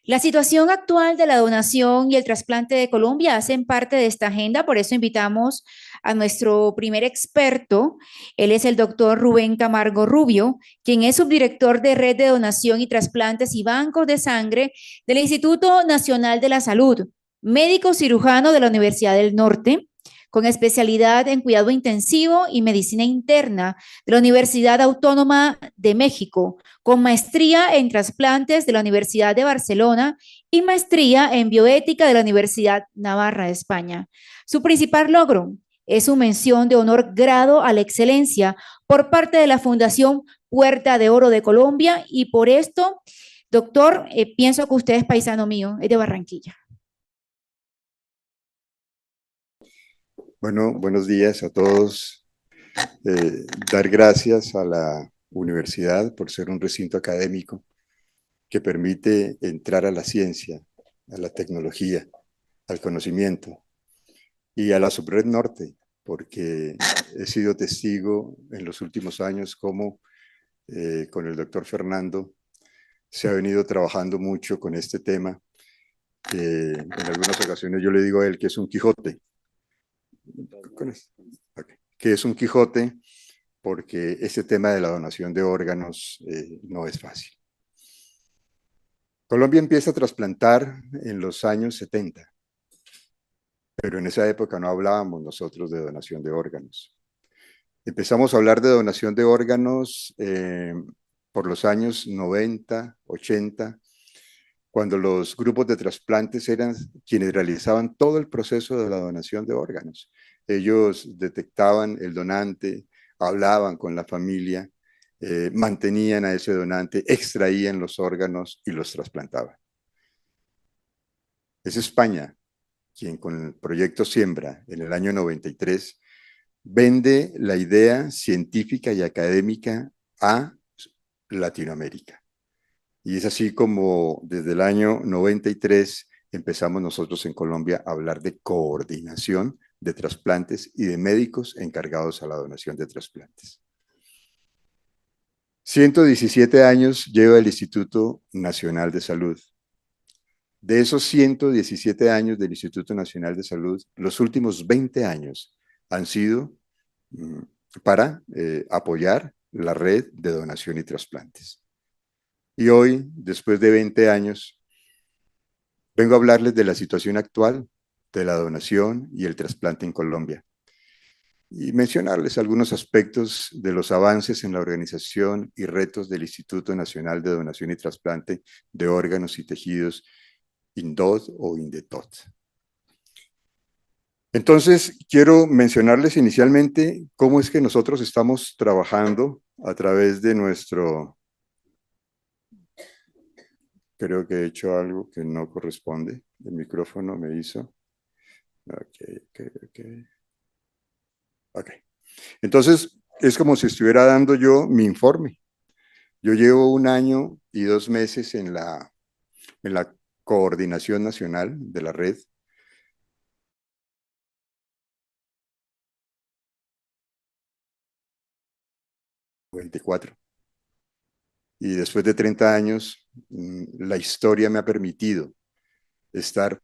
La situación actual de la donación y el trasplante de Colombia hacen parte de esta agenda, por eso invitamos a nuestro primer experto. Él es el doctor Rubén Camargo Rubio, quien es subdirector de Red de Donación y Trasplantes y Bancos de Sangre del Instituto Nacional de la Salud, médico cirujano de la Universidad del Norte, con especialidad en cuidado intensivo y medicina interna de la Universidad Autónoma de México, con maestría en trasplantes de la Universidad de Barcelona y maestría en bioética de la Universidad Navarra de España. Su principal logro es su mención de honor grado a la excelencia por parte de la Fundación Puerta de Oro de Colombia, y por esto, doctor, pienso que usted es paisano mío, es de Barranquilla. Bueno, buenos días a todos. Dar gracias a la universidad por ser un recinto académico que permite entrar a la ciencia, a la tecnología, al conocimiento, y a la Subred Norte, porque he sido testigo en los últimos años cómo con el doctor Fernando se ha venido trabajando mucho con este tema, que en algunas ocasiones yo le digo a él que es un Quijote. Okay. Que es un Quijote porque este tema de la donación de órganos no es fácil. Colombia empieza a trasplantar en los años 70, pero en esa época no hablábamos nosotros de donación de órganos. Empezamos a hablar de donación de órganos por los años 90, 80, cuando los grupos de trasplantes eran quienes realizaban todo el proceso de la donación de órganos. Ellos detectaban el donante, hablaban con la familia, mantenían a ese donante, extraían los órganos y los trasplantaban. Es España quien con el proyecto Siembra en el año 93 vende la idea científica y académica a Latinoamérica. Y es así como desde el año 93 empezamos nosotros en Colombia a hablar de coordinación de trasplantes y de médicos encargados a la donación de trasplantes. 117 años lleva el Instituto Nacional de Salud. De esos 117 años del Instituto Nacional de Salud, los últimos 20 años han sido para apoyar la red de donación y trasplantes. Y hoy, después de 20 años, vengo a hablarles de la situación actual de la donación y el trasplante en Colombia y mencionarles algunos aspectos de los avances en la organización y retos del Instituto Nacional de Donación y Trasplante de Órganos y Tejidos, INDOT o INDETOT. Entonces, quiero mencionarles inicialmente cómo es que nosotros estamos trabajando a través de nuestro... Creo que he hecho algo que no corresponde. El micrófono me hizo... Ok. Entonces, es como si estuviera dando yo mi informe. Yo llevo 1 año y 2 meses en la coordinación nacional de la red. Y después de 30 años, la historia me ha permitido estar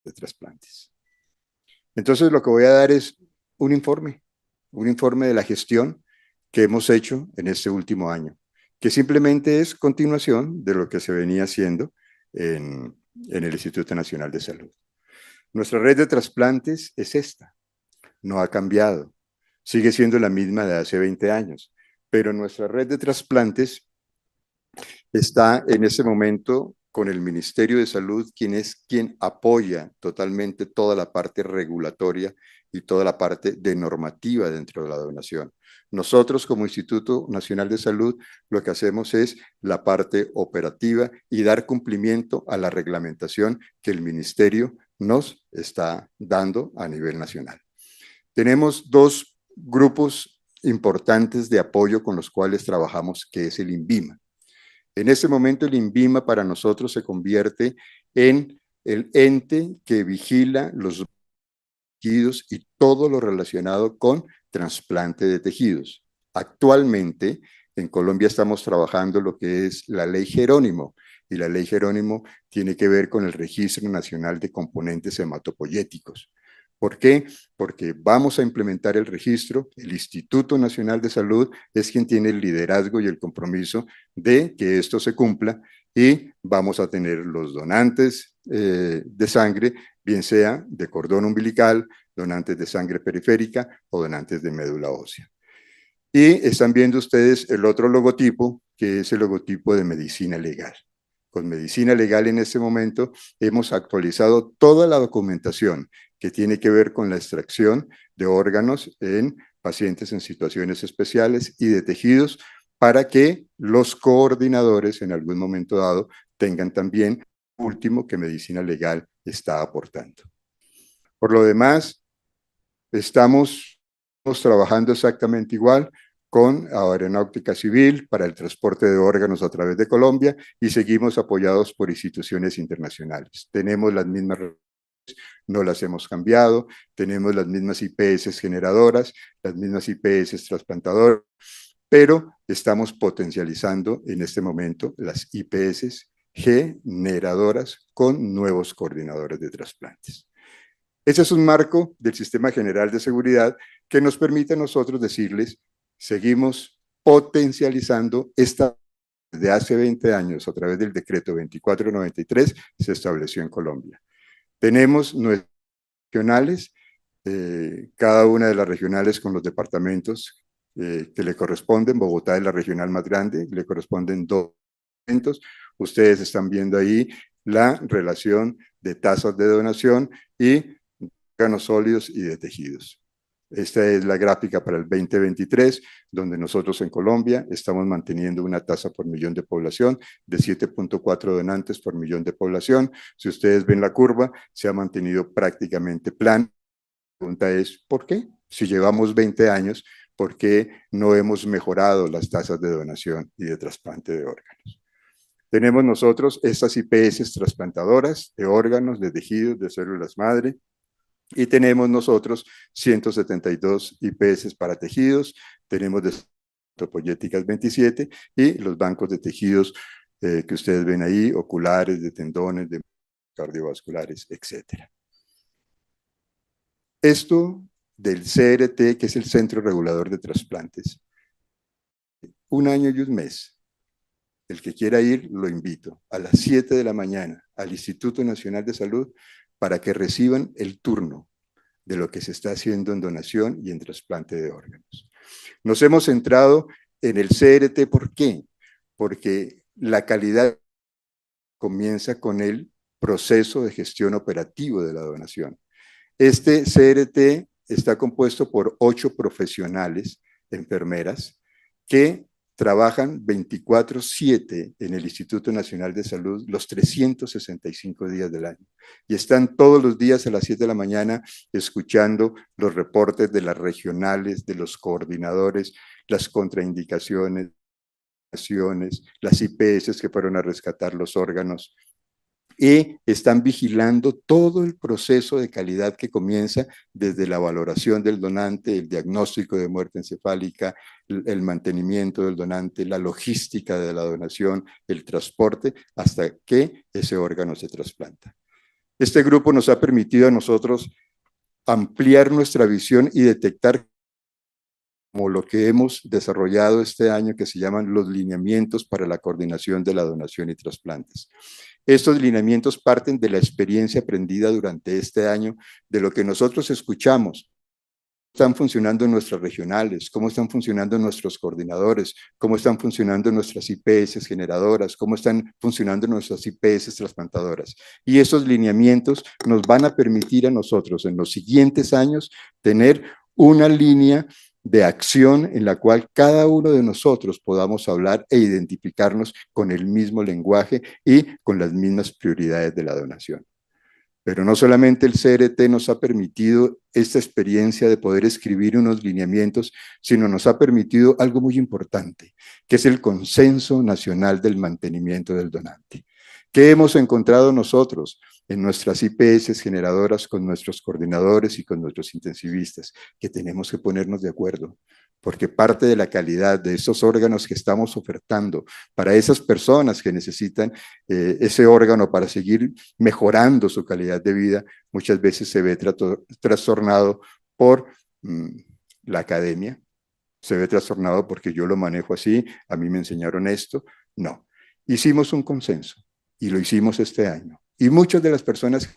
de trasplantes. Entonces, lo que voy a dar es un informe de la gestión que hemos hecho en este último año, que simplemente es continuación de lo que se venía haciendo en el Instituto Nacional de Salud. Nuestra red de trasplantes es esta, no ha cambiado, sigue siendo la misma de hace 20 años, pero nuestra red de trasplantes está en ese momento con el Ministerio de Salud, quien apoya totalmente toda la parte regulatoria y toda la parte de normativa dentro de la donación. Nosotros como Instituto Nacional de Salud lo que hacemos es la parte operativa y dar cumplimiento a la reglamentación que el Ministerio nos está dando a nivel nacional. Tenemos dos grupos importantes de apoyo con los cuales trabajamos, que es el INVIMA. En este momento el INVIMA para nosotros se convierte en el ente que vigila los tejidos y todo lo relacionado con trasplante de tejidos. Actualmente en Colombia estamos trabajando lo que es la Ley Jerónimo, y la Ley Jerónimo tiene que ver con el Registro Nacional de Componentes Hematopoyéticos. ¿Por qué? Porque vamos a implementar el registro, el Instituto Nacional de Salud es quien tiene el liderazgo y el compromiso de que esto se cumpla, y vamos a tener los donantes de sangre, bien sea de cordón umbilical, donantes de sangre periférica o donantes de médula ósea. Y están viendo ustedes el otro logotipo, que es el logotipo de medicina legal. Con medicina legal en este momento hemos actualizado toda la documentación que tiene que ver con la extracción de órganos en pacientes en situaciones especiales y de tejidos, para que los coordinadores en algún momento dado tengan también último que medicina legal está aportando. Por lo demás, estamos trabajando exactamente igual con Aeronáutica Civil para el transporte de órganos a través de Colombia, y seguimos apoyados por instituciones internacionales. Tenemos las mismas, no las hemos cambiado, tenemos las mismas IPS generadoras, las mismas IPS trasplantadoras, pero estamos potencializando en este momento las IPS generadoras con nuevos coordinadores de trasplantes. Ese es un marco del Sistema General de Seguridad que nos permite a nosotros decirles, seguimos potencializando esta, desde hace 20 años, a través del decreto 2493, se estableció en Colombia. Tenemos nuestras regionales, cada una de las regionales con los departamentos que le corresponden. Bogotá es la regional más grande, le corresponden 2 departamentos. Ustedes están viendo ahí la relación de tasas de donación y órganos sólidos y de tejidos. Esta es la gráfica para el 2023, donde nosotros en Colombia estamos manteniendo una tasa por millón de población de 7.4 donantes por millón de población. Si ustedes ven la curva, se ha mantenido prácticamente plano. La pregunta es, ¿por qué? Si llevamos 20 años, ¿por qué no hemos mejorado las tasas de donación y de trasplante de órganos? Tenemos nosotros estas IPS trasplantadoras de órganos, de tejidos, de células madre, y tenemos nosotros 172 IPS para tejidos, tenemos de hematopoyéticas 27 y los bancos de tejidos que ustedes ven ahí, oculares, de tendones, de cardiovasculares, etc. Esto del CRT, que es el Centro Regulador de Trasplantes, 1 año y 1 mes. El que quiera ir, lo invito a las 7 de la mañana al Instituto Nacional de Salud para que reciban el turno de lo que se está haciendo en donación y en trasplante de órganos. Nos hemos centrado en el CRT, ¿por qué? Porque la calidad comienza con el proceso de gestión operativo de la donación. Este CRT está compuesto por 8 profesionales, enfermeras, que trabajan 24/7 en el Instituto Nacional de Salud los 365 días del año. Y están todos los días a las 7 de la mañana escuchando los reportes de las regionales, de los coordinadores, las contraindicaciones, las IPS que fueron a rescatar los órganos, y están vigilando todo el proceso de calidad que comienza desde la valoración del donante, el diagnóstico de muerte encefálica, el mantenimiento del donante, la logística de la donación, el transporte, hasta que ese órgano se trasplanta. Este grupo nos ha permitido a nosotros ampliar nuestra visión y detectar, como lo que hemos desarrollado este año, que se llaman los lineamientos para la coordinación de la donación y trasplantes. Estos lineamientos parten de la experiencia aprendida durante este año, de lo que nosotros escuchamos. ¿Cómo están funcionando nuestras regionales? ¿Cómo están funcionando nuestros coordinadores? ¿Cómo están funcionando nuestras IPS generadoras? ¿Cómo están funcionando nuestras IPS trasplantadoras? Y esos lineamientos nos van a permitir a nosotros en los siguientes años tener una línea de acción en la cual cada uno de nosotros podamos hablar e identificarnos con el mismo lenguaje y con las mismas prioridades de la donación. Pero no solamente el CRT nos ha permitido esta experiencia de poder escribir unos lineamientos, sino nos ha permitido algo muy importante, que es el consenso nacional del mantenimiento del donante. ¿Qué hemos encontrado nosotros en nuestras IPS generadoras con nuestros coordinadores y con nuestros intensivistas? Que tenemos que ponernos de acuerdo, porque parte de la calidad de esos órganos que estamos ofertando para esas personas que necesitan ese órgano para seguir mejorando su calidad de vida, muchas veces se ve trastornado por la academia, se ve trastornado porque yo lo manejo así, a mí me enseñaron esto. No, hicimos un consenso y lo hicimos este año. Y muchas de las personas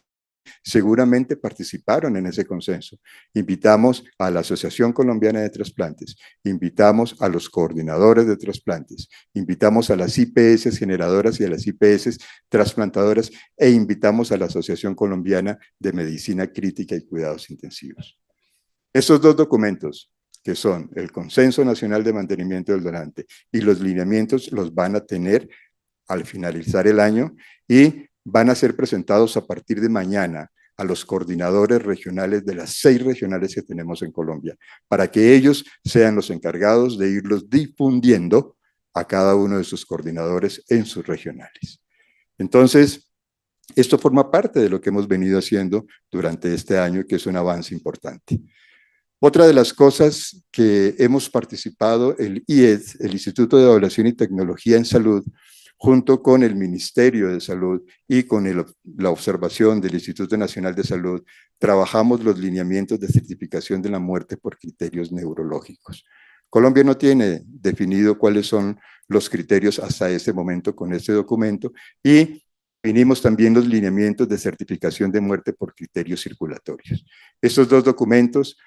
seguramente participaron en ese consenso. Invitamos a la Asociación Colombiana de Trasplantes, invitamos a los coordinadores de trasplantes, invitamos a las IPS generadoras y a las IPS trasplantadoras e invitamos a la Asociación Colombiana de Medicina Crítica y Cuidados Intensivos. Estos dos documentos, que son el Consenso Nacional de Mantenimiento del Donante y los lineamientos, los van a tener al finalizar el año y van a ser presentados a partir de mañana a los coordinadores regionales de las 6 regionales que tenemos en Colombia, para que ellos sean los encargados de irlos difundiendo a cada uno de sus coordinadores en sus regionales. Entonces, esto forma parte de lo que hemos venido haciendo durante este año, que es un avance importante. Otra de las cosas que hemos participado, el IED, el Instituto de Evaluación y Tecnología en Salud, junto con el Ministerio de Salud y con la observación del Instituto Nacional de Salud, trabajamos los lineamientos de certificación de la muerte por criterios neurológicos. Colombia no tiene definido cuáles son los criterios hasta este momento con este documento y definimos también los lineamientos de certificación de muerte por criterios circulatorios. Estos dos documentos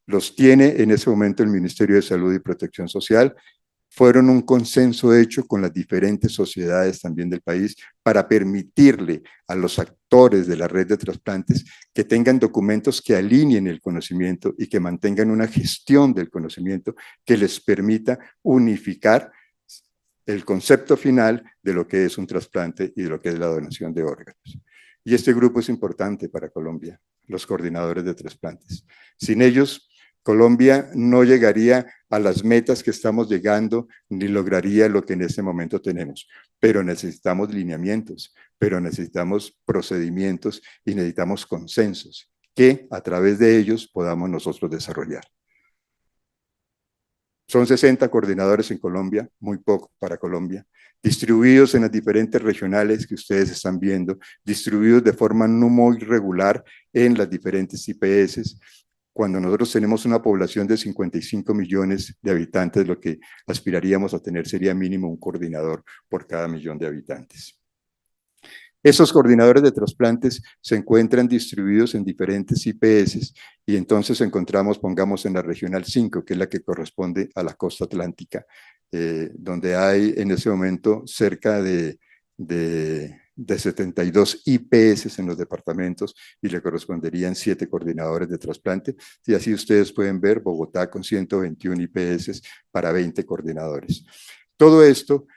los tiene en ese momento el Ministerio de Salud y Protección Social. Fueron un consenso hecho con las diferentes sociedades también del país para permitirle a los actores de la red de trasplantes que tengan documentos que alineen el conocimiento y que mantengan una gestión del conocimiento que les permita unificar el concepto final de lo que es un trasplante y de lo que es la donación de órganos. Y este grupo es importante para Colombia, los coordinadores de trasplantes. Sin ellos, Colombia no llegaría a las metas que estamos llegando, ni lograría lo que en este momento tenemos. Pero necesitamos lineamientos, pero necesitamos procedimientos y necesitamos consensos que a través de ellos podamos nosotros desarrollar. Son 60 coordinadores en Colombia, muy poco para Colombia, distribuidos en las diferentes regionales que ustedes están viendo, distribuidos de forma no muy regular en las diferentes IPS. Cuando nosotros tenemos una población de 55 millones de habitantes, lo que aspiraríamos a tener sería mínimo un coordinador por cada millón de habitantes. Esos coordinadores de trasplantes se encuentran distribuidos en diferentes IPS y entonces encontramos, pongamos en la regional 5, que es la que corresponde a la costa atlántica, donde hay en ese momento cerca de 72 IPS en los departamentos y le corresponderían 7 coordinadores de trasplante. Y así ustedes pueden ver Bogotá con 121 IPS para 20 coordinadores. Todo esto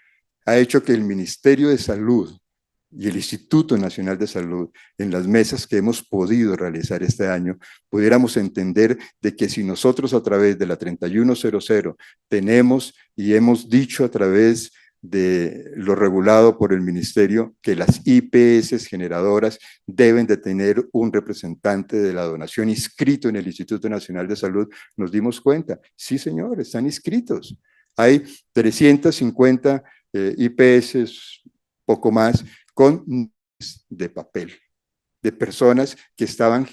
ha hecho que el Ministerio de Salud y el Instituto Nacional de Salud, en las mesas que hemos podido realizar este año, pudiéramos entender de que si nosotros a través de la 3100 tenemos y hemos dicho a través de lo regulado por el ministerio que las IPS generadoras deben de tener un representante de la donación inscrito en el Instituto Nacional de Salud, nos dimos cuenta, sí señor, están inscritos. Hay 350 IPS, poco más, con de papel, de personas que estaban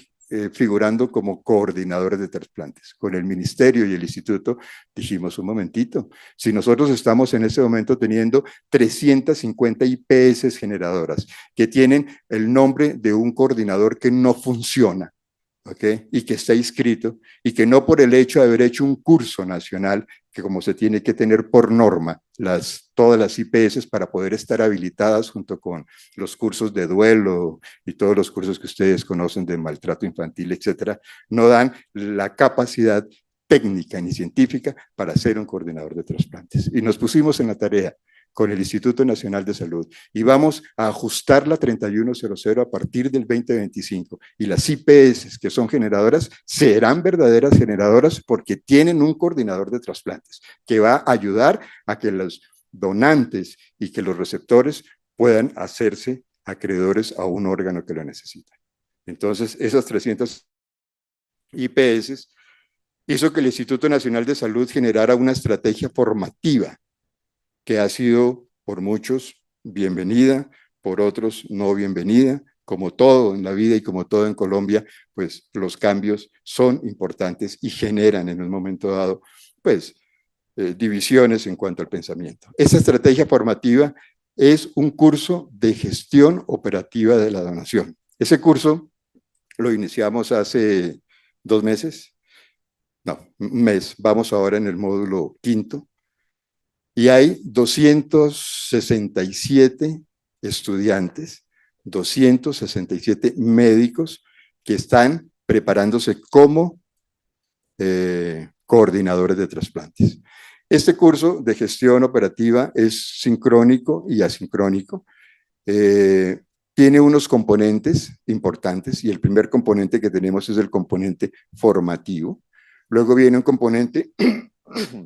figurando como coordinadores de trasplantes. Con el ministerio y el instituto dijimos, un momentito, si nosotros estamos en ese momento teniendo 350 IPS generadoras que tienen el nombre de un coordinador que no funciona, ¿okay? Y que está inscrito, y que no por el hecho de haber hecho un curso nacional, que como se tiene que tener por norma, todas las IPS para poder estar habilitadas junto con los cursos de duelo y todos los cursos que ustedes conocen de maltrato infantil, etcétera, no dan la capacidad técnica ni científica para ser un coordinador de trasplantes. Y nos pusimos en la tarea con el Instituto Nacional de Salud y vamos a ajustar la 3100 a partir del 2025 y las IPS que son generadoras serán verdaderas generadoras porque tienen un coordinador de trasplantes que va a ayudar a que los donantes y que los receptores puedan hacerse acreedores a un órgano que lo necesita. Entonces, esas 300 IPS hizo que el Instituto Nacional de Salud generara una estrategia formativa que ha sido por muchos bienvenida, por otros no bienvenida. Como todo en la vida y como todo en Colombia, pues los cambios son importantes y generan en un momento dado, pues, divisiones en cuanto al pensamiento. Esa estrategia formativa es un curso de gestión operativa de la donación. Ese curso lo iniciamos hace 2 meses, no, un mes, vamos ahora en el módulo quinto, y hay 267 estudiantes, 267 médicos que están preparándose como coordinadores de trasplantes. Este curso de gestión operativa es sincrónico y asincrónico. Tiene unos componentes importantes y el primer componente que tenemos es el componente formativo. Luego viene un componente,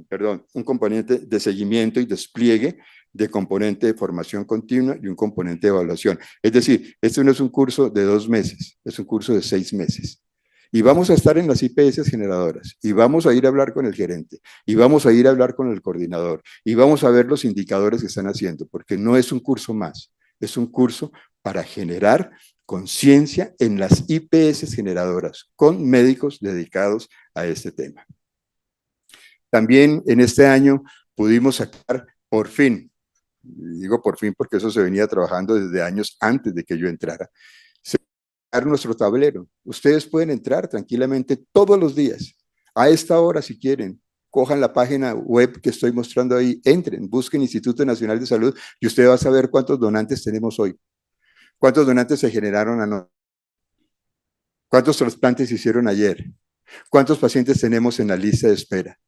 perdón, un componente de seguimiento y despliegue, de componente de formación continua y un componente de evaluación. Es decir, este no es un curso de 2 meses, es un curso de 6 meses. Y vamos a estar en las IPS generadoras, y vamos a ir a hablar con el gerente, y vamos a ir a hablar con el coordinador, y vamos a ver los indicadores que están haciendo, porque no es un curso más, es un curso para generar conciencia en las IPS generadoras, con médicos dedicados a este tema. También en este año pudimos sacar, por fin, digo por fin porque eso se venía trabajando desde años antes de que yo entrara, nuestro tablero. Ustedes pueden entrar tranquilamente todos los días, a esta hora si quieren, cojan la página web que estoy mostrando ahí, entren, busquen Instituto Nacional de Salud y usted va a saber cuántos donantes tenemos hoy, cuántos donantes se generaron anoche, cuántos trasplantes se hicieron ayer, cuántos pacientes tenemos en la lista de espera.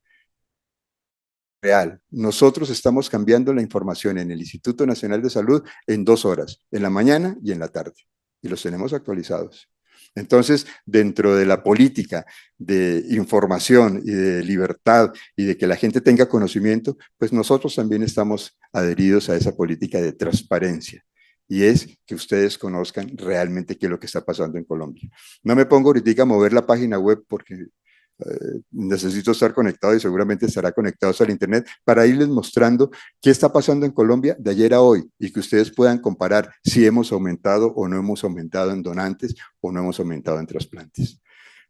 Real. Nosotros estamos cambiando la información en el Instituto Nacional de Salud en 2 horas, en la mañana y en la tarde, y los tenemos actualizados. Entonces, dentro de la política de información y de libertad y de que la gente tenga conocimiento, pues nosotros también estamos adheridos a esa política de transparencia. Y es que ustedes conozcan realmente qué es lo que está pasando en Colombia. No me pongo ahorita a mover la página web porque necesito estar conectado y seguramente estará conectado al internet para irles mostrando qué está pasando en Colombia de ayer a hoy y que ustedes puedan comparar si hemos aumentado o no hemos aumentado en donantes o no hemos aumentado en trasplantes.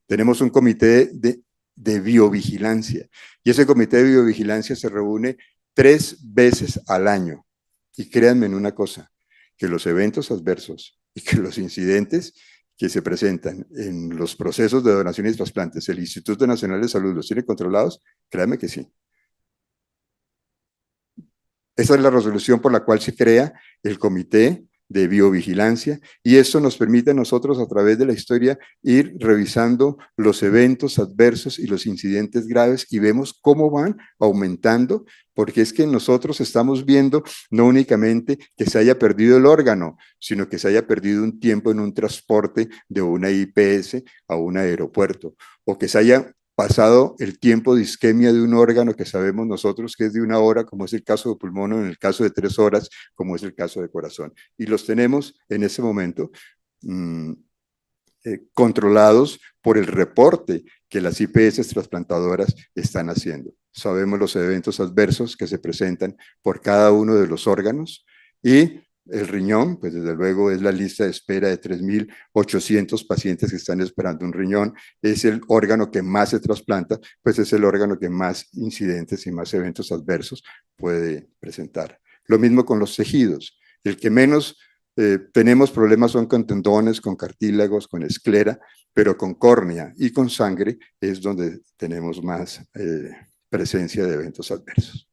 Tenemos un comité de biovigilancia y ese comité de biovigilancia se reúne 3 veces al año y créanme en una cosa, que los eventos adversos y que los incidentes que se presentan en los procesos de donación y trasplantes, el Instituto Nacional de Salud los tiene controlados, créanme que sí. Esa es la resolución por la cual se crea el comité de biovigilancia y esto nos permite a nosotros a través de la historia ir revisando los eventos adversos y los incidentes graves y vemos cómo van aumentando, porque es que nosotros estamos viendo no únicamente que se haya perdido el órgano, sino que se haya perdido un tiempo en un transporte de una IPS a un aeropuerto, o que se haya pasado el tiempo de isquemia de un órgano que sabemos nosotros que es de 1 hora, como es el caso de pulmón, o en el caso de 3 horas, como es el caso de corazón. Y los tenemos en ese momento controlados por el reporte que las IPS trasplantadoras están haciendo. Sabemos los eventos adversos que se presentan por cada uno de los órganos y el riñón, pues desde luego es la lista de espera de 3.800 pacientes que están esperando un riñón, es el órgano que más se trasplanta, pues es el órgano que más incidentes y más eventos adversos puede presentar. Lo mismo con los tejidos, el que menos tenemos problemas son con tendones, con cartílagos, con esclera, pero con córnea y con sangre es donde tenemos más presencia de eventos adversos.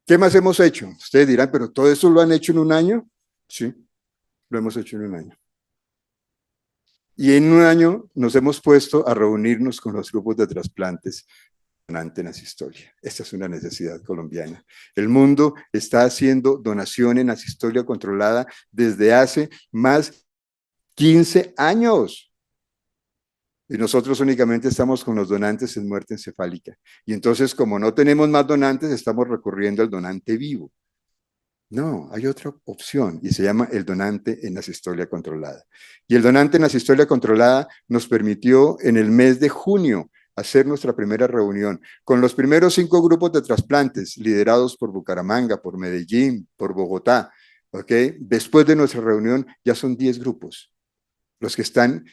¿Qué más hemos hecho? Ustedes dirán, pero ¿todo eso lo han hecho en un año? Sí, lo hemos hecho en un año. Y en un año nos hemos puesto a reunirnos con los grupos de trasplantes donante en asistolia. Esta es una necesidad colombiana. El mundo está haciendo donación en asistolia controlada desde hace más 15 años. Y nosotros únicamente estamos con los donantes en muerte encefálica. Y entonces, como no tenemos más donantes, estamos recurriendo al donante vivo. No, hay otra opción y se llama el donante en asistolia controlada. Y el donante en asistolia controlada nos permitió en el mes de junio hacer nuestra primera reunión con los primeros 5 grupos de trasplantes liderados por Bucaramanga, por Medellín, por Bogotá. ¿Ok? Después de nuestra reunión ya son 10 grupos los que están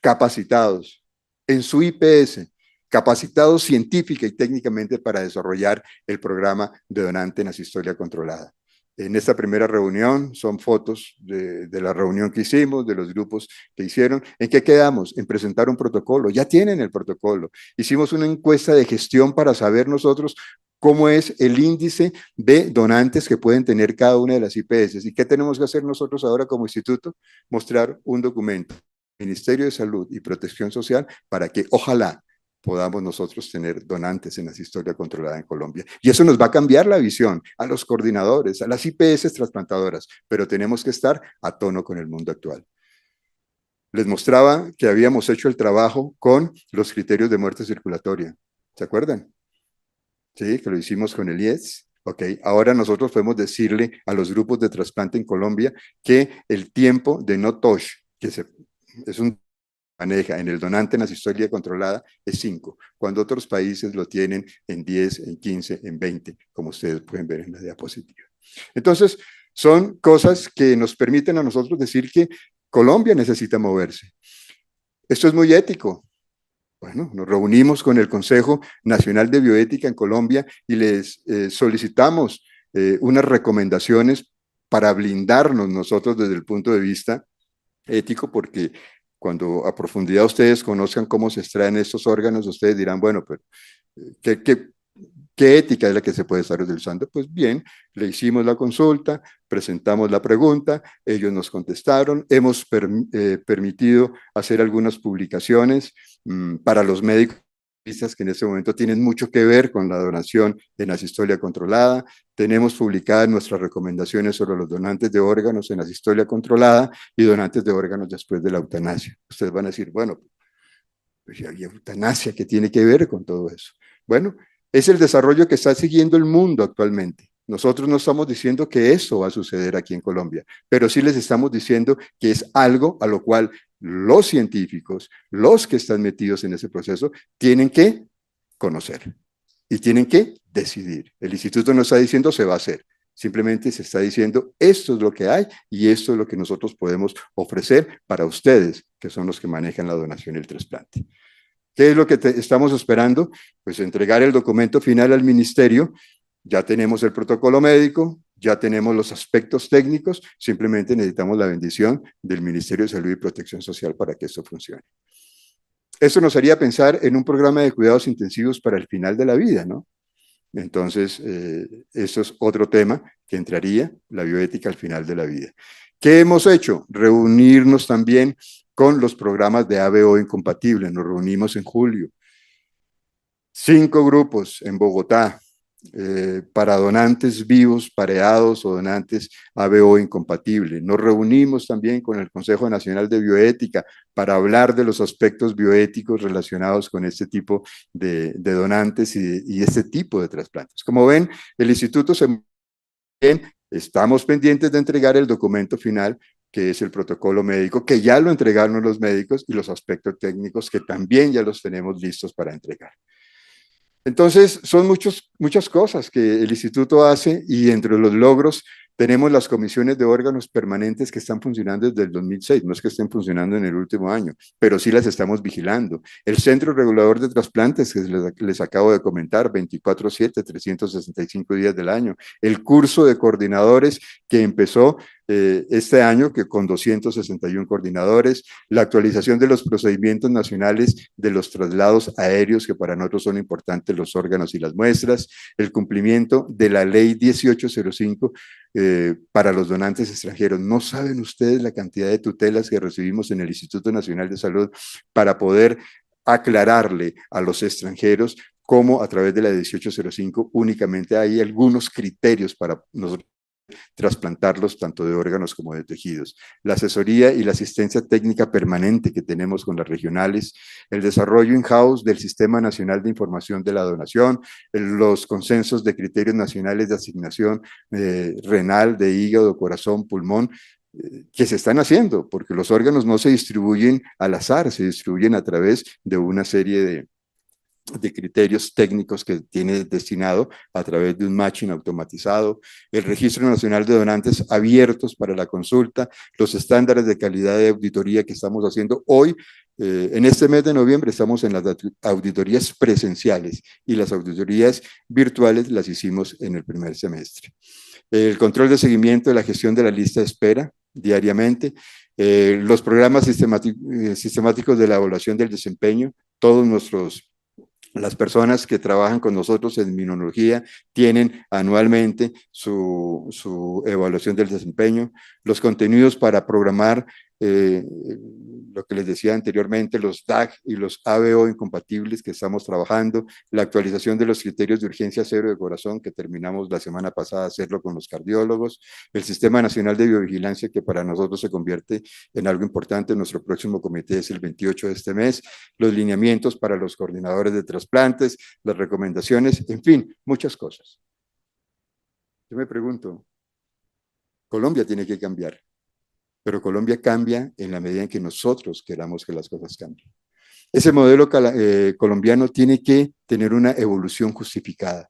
capacitados en su IPS, capacitados científica y técnicamente para desarrollar el programa de donante en asistolia controlada. En esta primera reunión son fotos de la reunión que hicimos, de los grupos que hicieron. ¿En qué quedamos? En presentar un protocolo. Ya tienen el protocolo. Hicimos una encuesta de gestión para saber nosotros cómo es el índice de donantes que pueden tener cada una de las IPS. ¿Y qué tenemos que hacer nosotros ahora como instituto? Mostrar un documento, Ministerio de Salud y Protección Social, para que ojalá podamos nosotros tener donantes en asistolia controlada en Colombia. Y eso nos va a cambiar la visión a los coordinadores, a las IPS trasplantadoras, pero tenemos que estar a tono con el mundo actual. Les mostraba que habíamos hecho el trabajo con los criterios de muerte circulatoria. ¿Se acuerdan? Sí, que lo hicimos con el IES. Ok, ahora nosotros podemos decirle a los grupos de trasplante en Colombia que el tiempo de no TOSH, que es un maneja en el donante en asistolia controlada, es 5, cuando otros países lo tienen en 10, en 15, en 20, como ustedes pueden ver en la diapositiva. Entonces, son cosas que nos permiten a nosotros decir que Colombia necesita moverse. Esto es muy ético. Bueno, nos reunimos con el Consejo Nacional de Bioética en Colombia y les solicitamos unas recomendaciones para blindarnos nosotros desde el punto de vista ético, porque cuando a profundidad ustedes conozcan cómo se extraen estos órganos, ustedes dirán, bueno, pero ¿qué ética es la que se puede estar utilizando? Pues bien, le hicimos la consulta, presentamos la pregunta, ellos nos contestaron, hemos permitido hacer algunas publicaciones para los médicos que en este momento tienen mucho que ver con la donación en asistolia controlada. Tenemos publicadas nuestras recomendaciones sobre los donantes de órganos en asistolia controlada y donantes de órganos después de la eutanasia. Ustedes van a decir, bueno, pues hay eutanasia, ¿qué tiene que ver con todo eso? Bueno, es el desarrollo que está siguiendo el mundo actualmente. Nosotros no estamos diciendo que eso va a suceder aquí en Colombia, pero sí les estamos diciendo que es algo a lo cual los científicos, los que están metidos en ese proceso, tienen que conocer y tienen que decidir. El instituto no está diciendo se va a hacer, simplemente se está diciendo esto es lo que hay y esto es lo que nosotros podemos ofrecer para ustedes, que son los que manejan la donación y el trasplante. ¿Qué es lo que estamos esperando? Pues entregar el documento final al ministerio. Ya tenemos el protocolo médico, ya tenemos los aspectos técnicos, simplemente necesitamos la bendición del Ministerio de Salud y Protección Social para que esto funcione. Esto nos haría pensar en un programa de cuidados intensivos para el final de la vida, ¿no? Entonces, eso es otro tema que entraría, la bioética al final de la vida. ¿Qué hemos hecho? Reunirnos también con los programas de ABO incompatible. Nos reunimos en julio. 5 grupos en Bogotá para donantes vivos, pareados o donantes ABO incompatible. Nos reunimos también con el Consejo Nacional de Bioética para hablar de los aspectos bioéticos relacionados con este tipo de donantes y este tipo de trasplantes. Como ven, el instituto estamos pendientes de entregar el documento final, que es el protocolo médico, que ya lo entregaron los médicos, y los aspectos técnicos que también ya los tenemos listos para entregar. Entonces, son muchas cosas que el instituto hace, y entre los logros tenemos las comisiones de órganos permanentes que están funcionando desde el 2006, no es que estén funcionando en el último año, pero sí las estamos vigilando. El Centro Regulador de Trasplantes, que les acabo de comentar, 24/7, 365 días del año. El curso de coordinadores, que empezó este año que con 261 coordinadores, la actualización de los procedimientos nacionales de los traslados aéreos, que para nosotros son importantes los órganos y las muestras, el cumplimiento de la ley 1805 para los donantes extranjeros. No saben ustedes la cantidad de tutelas que recibimos en el Instituto Nacional de Salud para poder aclararle a los extranjeros cómo a través de la 1805 únicamente hay algunos criterios para nosotros trasplantarlos tanto de órganos como de tejidos. La asesoría y la asistencia técnica permanente que tenemos con las regionales, el desarrollo in-house del Sistema Nacional de Información de la Donación, los consensos de criterios nacionales de asignación renal, de hígado, corazón, pulmón, que se están haciendo, porque los órganos no se distribuyen al azar, se distribuyen a través de una serie de criterios técnicos que tiene destinado a través de un matching automatizado, el Registro Nacional de Donantes abiertos para la consulta, los estándares de calidad de auditoría que estamos haciendo hoy. En este mes de noviembre estamos en las auditorías presenciales y las auditorías virtuales las hicimos en el primer semestre. El control de seguimiento de la gestión de la lista de espera diariamente, los programas sistemáticos de la evaluación del desempeño, todos las personas que trabajan con nosotros en inmunología tienen anualmente su evaluación del desempeño, los contenidos para programar lo que les decía anteriormente, los DAG y los ABO incompatibles que estamos trabajando, la actualización de los criterios de urgencia cero de corazón que terminamos la semana pasada de hacerlo con los cardiólogos, el Sistema Nacional de Biovigilancia que para nosotros se convierte en algo importante, nuestro próximo comité es el 28 de este mes, los lineamientos para los coordinadores de trasplantes, las recomendaciones, en fin, muchas cosas. Yo me pregunto, Colombia tiene que cambiar, pero Colombia cambia en la medida en que nosotros queramos que las cosas cambien. Ese modelo colombiano tiene que tener una evolución justificada.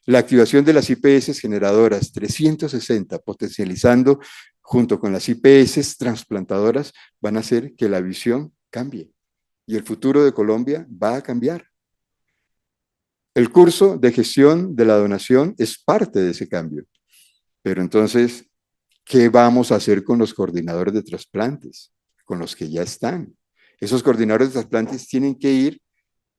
La activación de las IPS generadoras 360, potencializando junto con las IPS transplantadoras, van a hacer que la visión cambie y el futuro de Colombia va a cambiar. El curso de gestión de la donación es parte de ese cambio, pero entonces, ¿qué vamos a hacer con los coordinadores de trasplantes? Con los que ya están. Esos coordinadores de trasplantes tienen que ir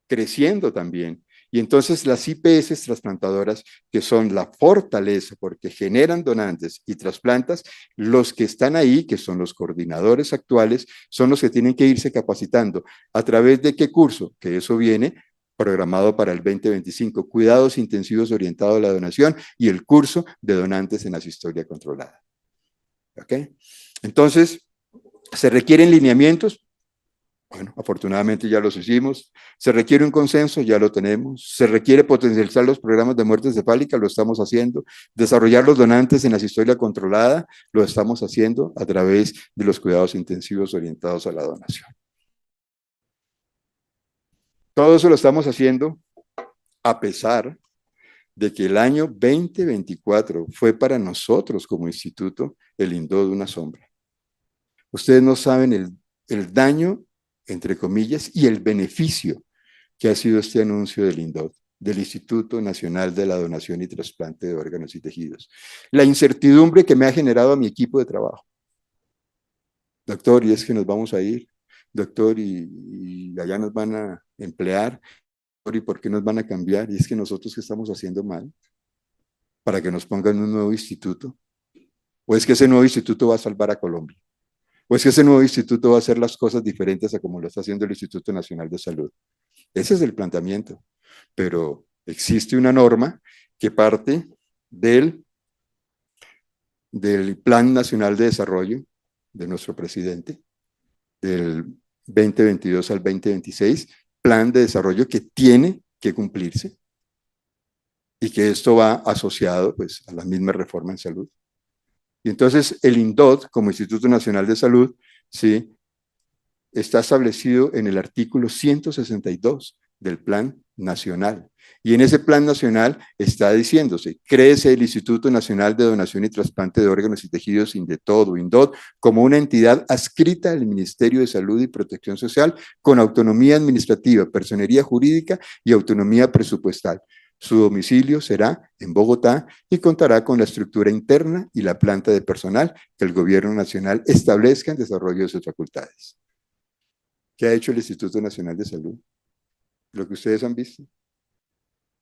creciendo también. Y entonces las IPS trasplantadoras, que son la fortaleza porque generan donantes y trasplantas, los que están ahí, que son los coordinadores actuales, son los que tienen que irse capacitando. ¿A través de qué curso? Que eso viene programado para el 2025, cuidados intensivos orientados a la donación y el curso de donantes en asistolia controlada. ¿Ok? Entonces, ¿se requieren lineamientos? Bueno, afortunadamente ya los hicimos. ¿Se requiere un consenso? Ya lo tenemos. ¿Se requiere potencializar los programas de muerte encefálica? Lo estamos haciendo. ¿Desarrollar los donantes en asistolia controlada? Lo estamos haciendo a través de los cuidados intensivos orientados a la donación. Todo eso lo estamos haciendo a pesar de que el año 2024 fue para nosotros como instituto el INDOD una sombra. Ustedes no saben el daño, entre comillas, y el beneficio que ha sido este anuncio del INDOD, del Instituto Nacional de la Donación y Trasplante de Órganos y Tejidos. La incertidumbre que me ha generado a mi equipo de trabajo. Doctor, y es que nos vamos a ir. Doctor, y allá nos van a emplear. ¿Y por qué nos van a cambiar? Y es que nosotros, ¿qué estamos haciendo mal? Para que nos pongan un nuevo instituto. ¿O es que ese nuevo instituto va a salvar a Colombia? ¿O es que ese nuevo instituto va a hacer las cosas diferentes a como lo está haciendo el Instituto Nacional de Salud? Ese es el planteamiento. Pero existe una norma que parte del Plan Nacional de Desarrollo de nuestro presidente, del 2022 al 2026, plan de desarrollo que tiene que cumplirse y que esto va asociado pues, a la misma reforma en salud. Y entonces el INDOD, como Instituto Nacional de Salud, ¿sí?, está establecido en el artículo 162 del Plan Nacional. Y en ese Plan Nacional está diciéndose, créese el Instituto Nacional de Donación y Trasplante de Órganos y Tejidos INDETOD o INDOD como una entidad adscrita al Ministerio de Salud y Protección Social con autonomía administrativa, personería jurídica y autonomía presupuestal. Su domicilio será en Bogotá y contará con la estructura interna y la planta de personal que el Gobierno Nacional establezca en desarrollo de sus facultades. ¿Qué ha hecho el Instituto Nacional de Salud? Lo que ustedes han visto.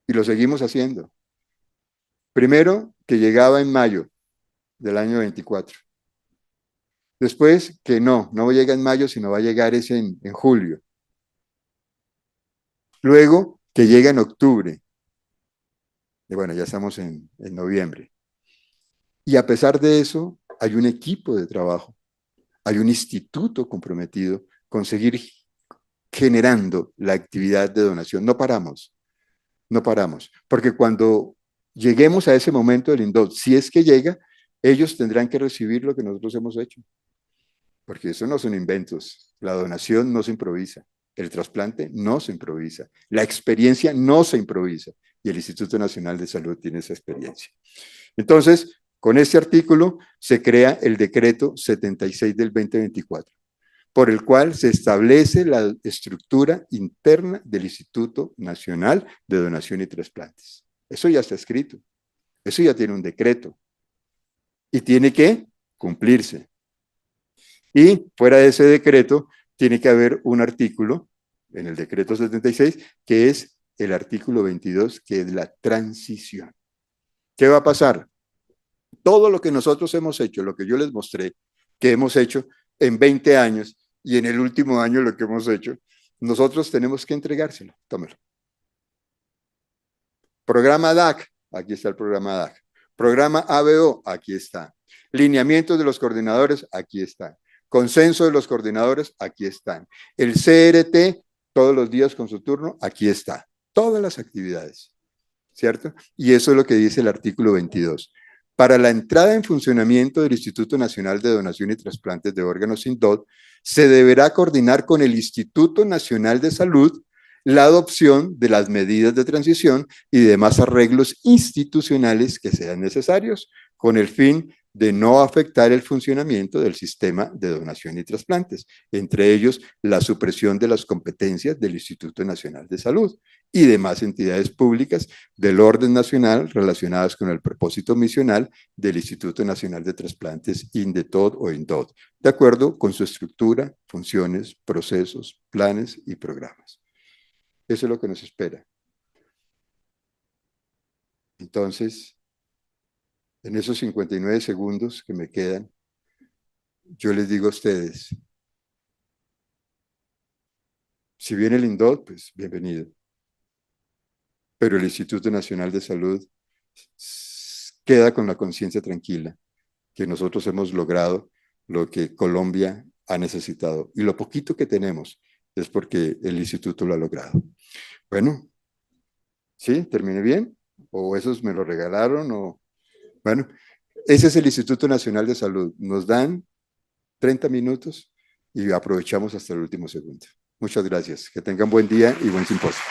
Y lo seguimos haciendo. Primero, que llegaba en mayo del año 24. Después, que no llega en mayo, sino va a llegar en julio. Luego, que llega en octubre. Y bueno, ya estamos en noviembre. Y a pesar de eso, hay un equipo de trabajo, hay un instituto comprometido con seguir generando la actividad de donación. No paramos, no paramos, porque cuando lleguemos a ese momento del INDOT, si es que llega, ellos tendrán que recibir lo que nosotros hemos hecho, porque eso no son inventos. La donación no se improvisa, el trasplante no se improvisa, la experiencia no se improvisa, y el Instituto Nacional de Salud tiene esa experiencia. Entonces, con este artículo se crea el decreto 76 del 2024, por el cual se establece la estructura interna del Instituto Nacional de Donación y Trasplantes. Eso ya está escrito, eso ya tiene un decreto y tiene que cumplirse. Y fuera de ese decreto, tiene que haber un artículo en el decreto 76, que es el artículo 22, que es la transición. ¿Qué va a pasar? Todo lo que nosotros hemos hecho, lo que yo les mostré, que hemos hecho en 20 años y en el último año lo que hemos hecho, nosotros tenemos que entregárselo. Tómelo. Programa DAC, aquí está el programa DAC. Programa ABO, aquí está. Lineamientos de los coordinadores, aquí están. Consenso de los coordinadores, aquí están. El CRT, todos los días con su turno, aquí está. Todas las actividades, ¿cierto? Y eso es lo que dice el artículo 22. Para la entrada en funcionamiento del Instituto Nacional de Donación y Trasplantes de Órganos INDOT, se deberá coordinar con el Instituto Nacional de Salud la adopción de las medidas de transición y demás arreglos institucionales que sean necesarios, con el fin de no afectar el funcionamiento del sistema de donación y trasplantes, entre ellos la supresión de las competencias del Instituto Nacional de Salud y demás entidades públicas del orden nacional relacionadas con el propósito misional del Instituto Nacional de Trasplantes, INDETOD o INDOT, de acuerdo con su estructura, funciones, procesos, planes y programas. Eso es lo que nos espera. Entonces, en esos 59 segundos que me quedan, yo les digo a ustedes, si viene el INDOT, pues bienvenido. Pero el Instituto Nacional de Salud queda con la conciencia tranquila que nosotros hemos logrado lo que Colombia ha necesitado. Y lo poquito que tenemos es porque el instituto lo ha logrado. Bueno, ¿sí? ¿Terminé bien? ¿O esos me lo regalaron? O... Bueno, ese es el Instituto Nacional de Salud. Nos dan 30 minutos y aprovechamos hasta el último segundo. Muchas gracias. Que tengan buen día y buen simposio.